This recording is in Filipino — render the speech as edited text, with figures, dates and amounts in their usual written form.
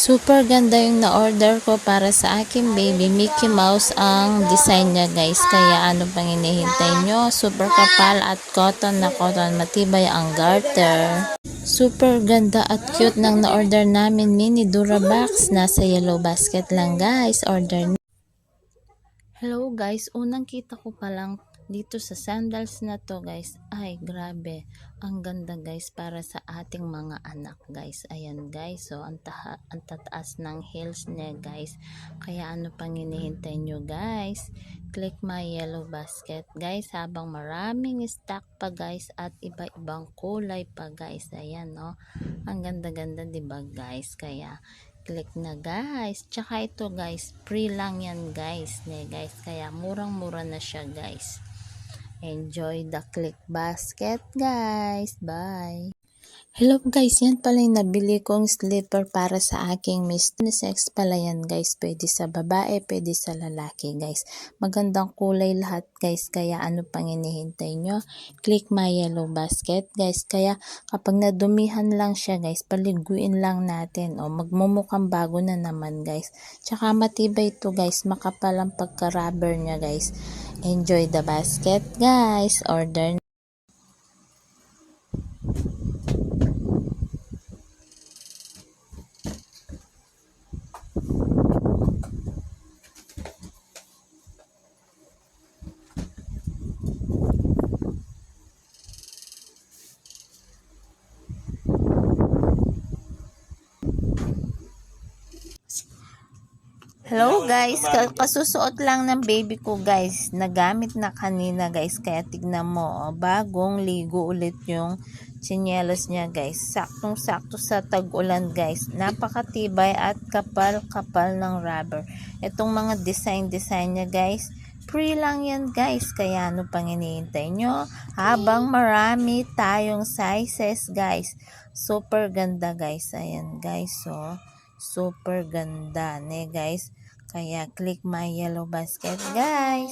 Super ganda yung na-order ko para sa aking baby. Mickey Mouse ang design niya guys. Kaya ano pang hinihintay nyo? Super kapal at cotton na cotton. Matibay ang garter. Super ganda at cute ng na-order namin mini Durabox. Nasa yellow basket lang guys. Order. Hello guys, unang kita ko pa lang dito sa sandals na to guys. Ay grabe, ang ganda guys para sa ating mga anak guys. Ayan guys, so ang tataas ng heels niya guys. Kaya ano pang hinihintay nyo guys? Click my yellow basket guys habang maraming stock pa guys at iba-ibang kulay pa guys. Ayan no, ang ganda-ganda diba guys? Kaya click na guys. Tsaka ito guys, free lang yan guys. Guys, kaya murang-mura na siya guys. Enjoy the click basket guys. Bye. Hello guys, yan pala yung nabili kong slipper para sa aking miss. Unisex pala yan guys, pwede sa babae, pwede sa lalaki guys. Magandang kulay lahat guys, kaya ano pang hinihintay nyo? Click my yellow basket guys. Kaya kapag nadumihan lang siya guys, paliguin lang natin. O magmumukhang bago na naman guys. Tsaka matibay ito guys, makapal ang pagka-rubber niya guys. Enjoy the basket guys. Order. Hello guys, kasusuot lang ng baby ko guys, nagamit na kanina guys, kaya tignan mo, bagong ligo ulit yung tsinelas niya guys, saktong sakto sa tag-ulan guys, napakatibay at kapal-kapal ng rubber. Itong mga design niya guys, free lang yan guys, kaya ano pang hinihintay nyo? Habang marami tayong sizes guys, super ganda guys, ayan guys, so super ganda ne guys. Kaya click my yellow basket guys.